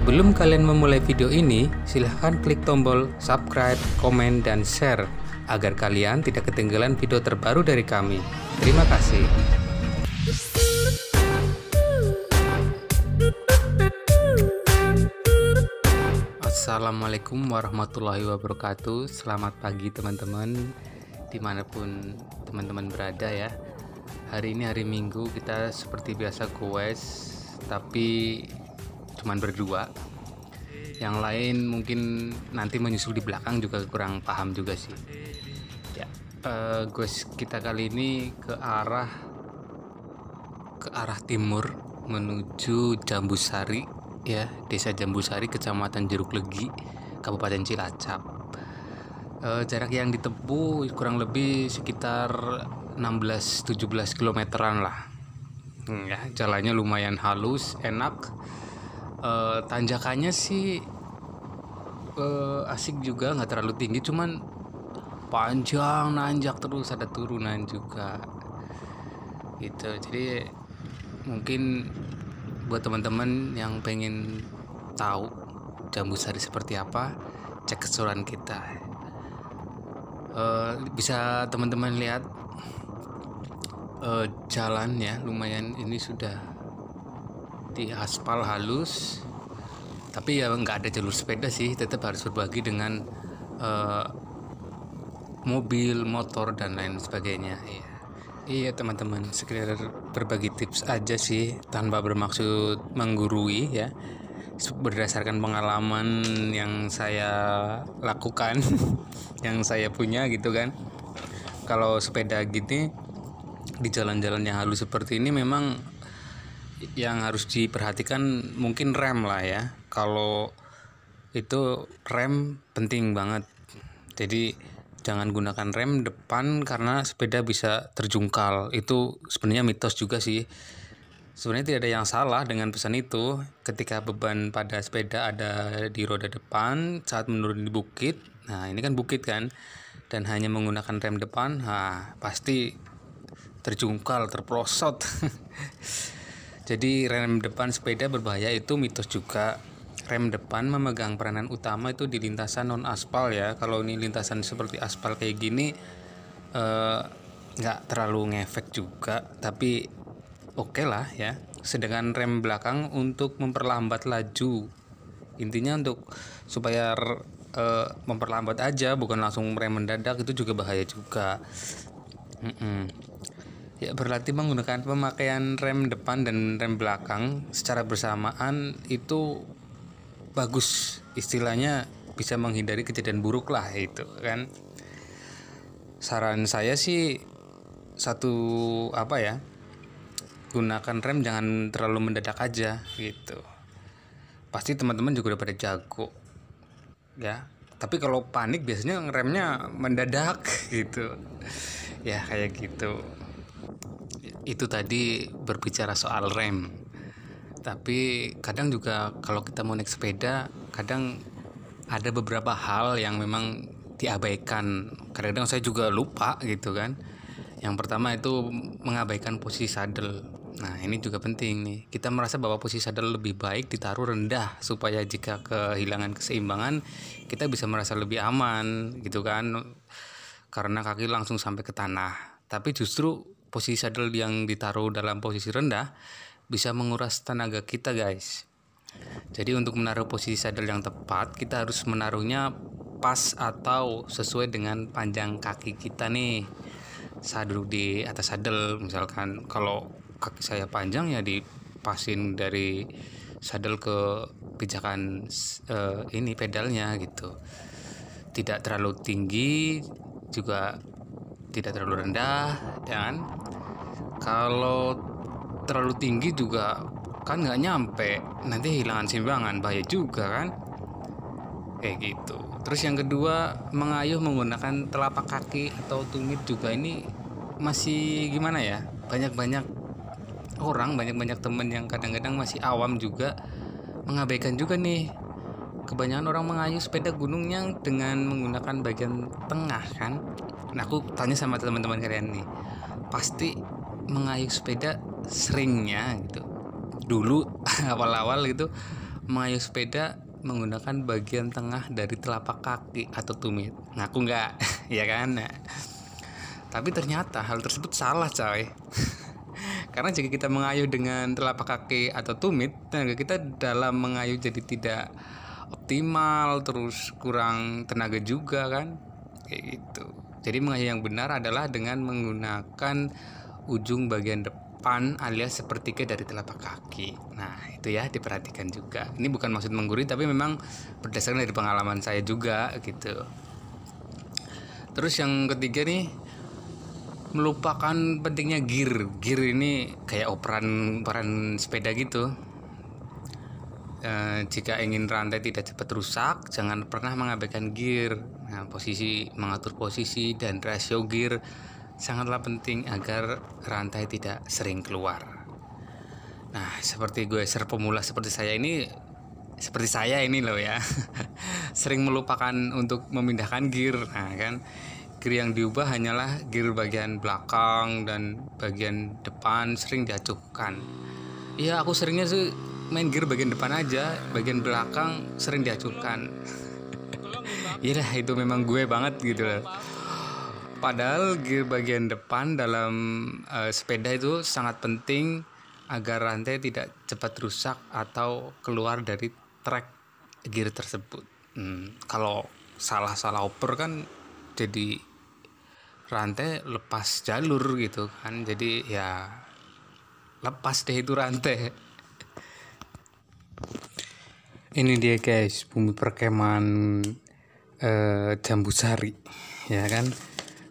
Sebelum kalian memulai video ini, silahkan klik tombol subscribe, komen, dan share agar kalian tidak ketinggalan video terbaru dari kami. Terima kasih. Assalamualaikum warahmatullahi wabarakatuh. Selamat pagi teman-teman, dimanapun teman-teman berada ya. Hari ini hari Minggu, kita seperti biasa goes, tapi cuman berdua. Yang lain mungkin nanti menyusul di belakang, juga kurang paham juga sih ya. Goes kita kali ini ke arah timur menuju Jambusari ya, Desa Jambusari, Kecamatan Jeruk Legi, Kabupaten Cilacap. Jarak yang ditempuh kurang lebih sekitar 16-17 kilometeran lah ya. Jalannya lumayan halus, enak. Tanjakannya sih asik juga, nggak terlalu tinggi, cuman panjang, nanjak terus, ada turunan juga gitu. Jadi mungkin buat teman-teman yang pengen tahu Jambusari seperti apa, cek keseluruhan kita. Bisa teman-teman lihat jalannya lumayan, ini sudah di aspal halus, tapi ya nggak ada jalur sepeda sih, tetap harus berbagi dengan mobil, motor, dan lain sebagainya. Iya teman-teman, sekedar berbagi tips aja sih, tanpa bermaksud menggurui ya, berdasarkan pengalaman yang saya lakukan yang saya punya gitu kan. Kalau sepeda gini di jalan-jalan yang halus seperti ini, memang yang harus diperhatikan mungkin rem lah ya. Kalau itu rem penting banget, jadi jangan gunakan rem depan karena sepeda bisa terjungkal. Itu sebenarnya mitos juga sih. Sebenarnya tidak ada yang salah dengan pesan itu. Ketika beban pada sepeda ada di roda depan saat menurun di bukit, nah ini kan bukit kan, dan hanya menggunakan rem depan, nah pasti terjungkal, terprosot. Jadi rem depan sepeda berbahaya, itu mitos juga. Rem depan memegang peranan utama itu di lintasan non aspal ya. Kalau ini lintasan seperti aspal kayak gini nggak terlalu ngefek juga, tapi oke lah ya. Sedangkan rem belakang untuk memperlambat laju. Intinya untuk supaya memperlambat aja, bukan langsung rem mendadak, itu juga bahaya juga. Ya, berlatih menggunakan pemakaian rem depan dan rem belakang secara bersamaan itu bagus, istilahnya bisa menghindari kejadian buruk lah itu kan. Saran saya sih gunakan rem jangan terlalu mendadak aja gitu. Pasti teman-teman juga udah pada jago ya, tapi kalau panik biasanya remnya mendadak gitu ya, kayak gitu. Itu tadi berbicara soal rem. Tapi kadang juga kalau kita mau naik sepeda, kadang ada beberapa hal yang memang diabaikan. Kadang-kadang saya juga lupa gitu kan. Yang pertama itu mengabaikan posisi saddle. Nah ini juga penting nih. Kita merasa bahwa posisi saddle lebih baik ditaruh rendah, supaya jika kehilangan keseimbangan kita bisa merasa lebih aman gitu kan, karena kaki langsung sampai ke tanah. Tapi justru posisi saddle yang ditaruh dalam posisi rendah bisa menguras tenaga kita guys. Jadi untuk menaruh posisi saddle yang tepat, kita harus menaruhnya pas atau sesuai dengan panjang kaki kita nih. Saya duduk di atas saddle, misalkan kalau kaki saya panjang ya dipasin dari saddle ke pijakan ini pedalnya gitu. Tidak terlalu tinggi juga tidak terlalu rendah, dan kalau terlalu tinggi juga kan nggak nyampe, nanti hilangan seimbangan, bahaya juga kan, kayak gitu. Terus yang kedua, mengayuh menggunakan telapak kaki atau tumit juga ini masih gimana ya, banyak temen yang kadang-kadang masih awam juga mengabaikan juga nih. Kebanyakan orang mengayuh sepeda gunungnya dengan menggunakan bagian tengah kan. Nah aku tanya sama teman-teman kalian nih, pasti mengayuh sepeda seringnya gitu dulu awal-awal gitu mengayuh sepeda menggunakan bagian tengah dari telapak kaki atau tumit. Ngaku nggak? Ya kan? Nah, tapi ternyata hal tersebut salah, coy. Karena jika kita mengayuh dengan telapak kaki atau tumit, tenaga kita dalam mengayuh jadi tidak optimal, terus kurang tenaga juga kan, kayak gitu. Jadi mengayuh yang benar adalah dengan menggunakan ujung bagian depan alias sepertiga dari telapak kaki. Nah itu ya, diperhatikan juga. Ini bukan maksud menggurui, tapi memang berdasarkan dari pengalaman saya juga gitu. Terus yang ketiga nih, melupakan pentingnya gear. Gear ini kayak operan sepeda gitu. Jika ingin rantai tidak cepat rusak, jangan pernah mengabaikan gear. Nah, mengatur posisi dan rasio gear sangatlah penting agar rantai tidak sering keluar. Nah, seperti pemula seperti saya ini loh ya, sering melupakan untuk memindahkan gear. Nah kan, gear yang diubah hanyalah gear bagian belakang dan bagian depan sering diacuhkan. Iya, aku seringnya sih main gear bagian depan aja, bagian belakang sering diacuhkan. Iya lah, itu memang gue banget gitu loh. Padahal gear bagian depan dalam sepeda itu sangat penting agar rantai tidak cepat rusak atau keluar dari trek gear tersebut. Kalau salah oper kan jadi rantai lepas jalur gitu kan, jadi ya lepas deh itu rantai. Ini dia guys, bumi perkemahan Jambusari, ya kan.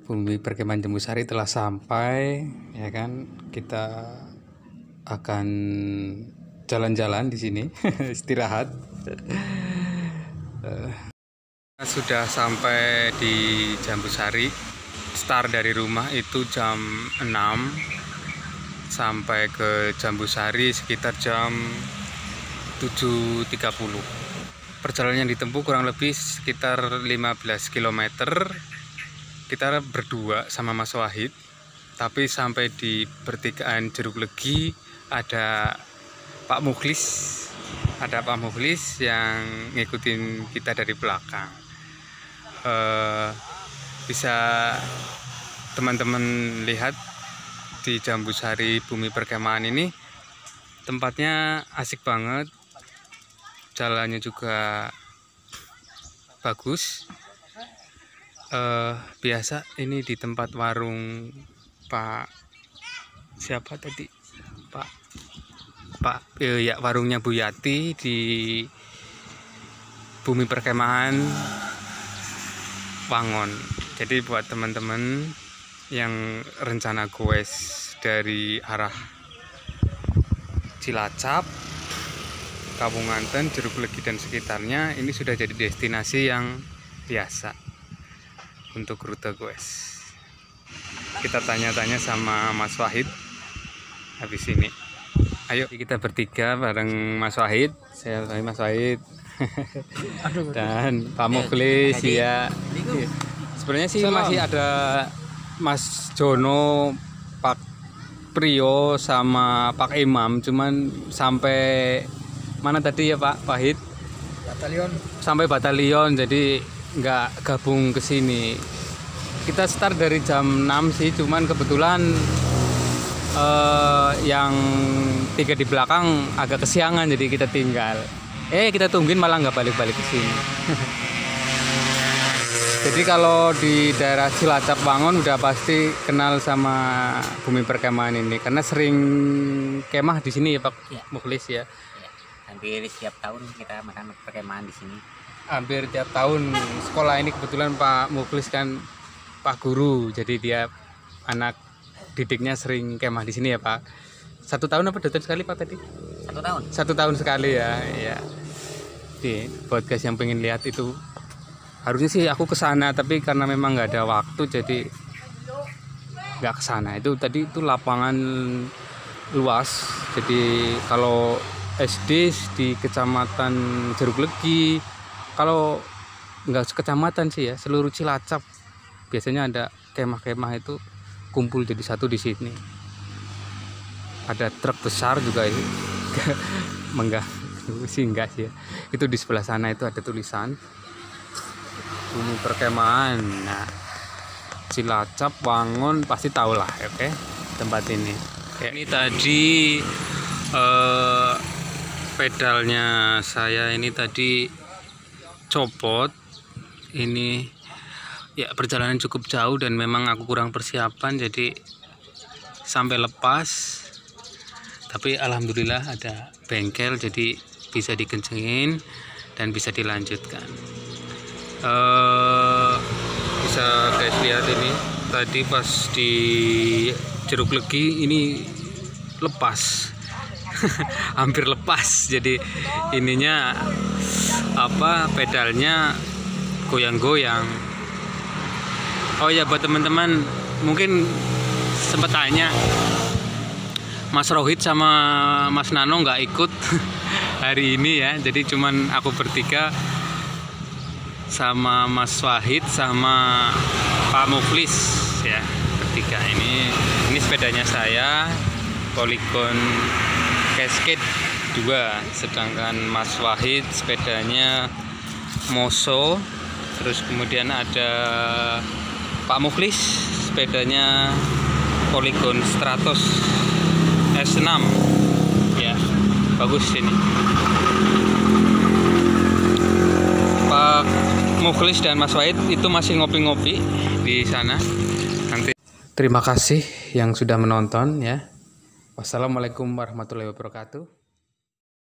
Bumi perkemahan Jambusari telah sampai, ya kan. Kita akan jalan-jalan di sini, istirahat. Sudah sampai di Jambusari. Start dari rumah itu jam 6, sampai ke Jambusari sekitar jam 7.30. Perjalanan yang ditempuh kurang lebih sekitar 15 km. Kita berdua sama Mas Wahid. Tapi sampai di pertigaan Jeruk Legi ada Pak Mukhlis. Ada Pak Mukhlis yang ngikutin kita dari belakang. Bisa teman-teman lihat di Jambusari Bumi Perkemahan ini, tempatnya asik banget, jalannya juga bagus. Biasa ini di tempat warung Pak siapa tadi, ya warungnya Bu Yati di Bumi Perkemahan Wangon. Jadi buat teman-teman yang rencana goes dari arah Cilacap, Kabunganten, Jeruk Legi dan sekitarnya, ini sudah jadi destinasi yang biasa untuk rute goes. Kita tanya-tanya sama Mas Wahid habis ini. Ayo kita bertiga bareng Mas Wahid, saya Mas Wahid dan Pak Mukhlis ya. Sebenarnya sih masih ada Mas Jono, Pak Priyo sama Pak Imam, cuman sampai mana tadi ya Pak Wahid? Batalion. Sampai batalion, jadi nggak gabung ke sini. Kita start dari jam 6 sih, cuman kebetulan yang 3 di belakang agak kesiangan, jadi kita tinggal. Kita tungguin malah nggak balik-balik ke sini. Jadi kalau di daerah Cilacap Wangon udah pasti kenal sama Bumi Perkemahan ini, karena sering kemah di sini ya Pak ya. Mukhlis ya. Hampir setiap tahun kita makan perkemahan di sini. Hampir tiap tahun. Sekolah ini kebetulan Pak Mukhlis kan Pak Guru, jadi dia anak didiknya sering kemah di sini ya Pak. 1 tahun apa 2 tahun sekali Pak tadi? 1 tahun. 1 tahun sekali ya. Ya. Jadi buat guys yang pengen lihat itu, harusnya sih aku kesana, tapi karena memang nggak ada waktu jadi nggak kesana. Itu tadi itu lapangan luas, jadi kalau SD di Kecamatan Jeruk Legi, kalau nggak sekecamatan sih ya, seluruh Cilacap biasanya ada kemah-kemah itu kumpul jadi satu di sini. Ada truk besar juga ini sih enggak sih ya. Itu di sebelah sana itu ada tulisan Bumi Perkemahan. Nah, Cilacap, Wangun pasti tahu lah, oke, tempat ini. Oke. Ini tadi pedalnya saya ini tadi copot. Ini ya perjalanan cukup jauh dan memang aku kurang persiapan jadi sampai lepas. Tapi alhamdulillah ada bengkel jadi bisa dikencengin dan bisa dilanjutkan. Bisa guys lihat ini tadi pas di Jeruk Legi ini lepas. Hampir lepas, jadi ininya pedalnya goyang-goyang. Oh ya, buat teman-teman mungkin sempat tanya, Mas Rohit sama Mas Nano nggak ikut hari ini ya, jadi cuman aku bertiga sama Mas Wahid sama Pak Muflis ya, bertiga. Ini sepedanya saya Polygon Cascade 2, sedangkan Mas Wahid sepedanya Moso. Terus kemudian ada Pak Muflis sepedanya Polygon Stratos S6 ya, bagus ini. Pak Muflis dan Mas Wahid itu masih ngopi-ngopi di sana. Nanti terima kasih yang sudah menonton ya. Wassalamualaikum warahmatullahi wabarakatuh.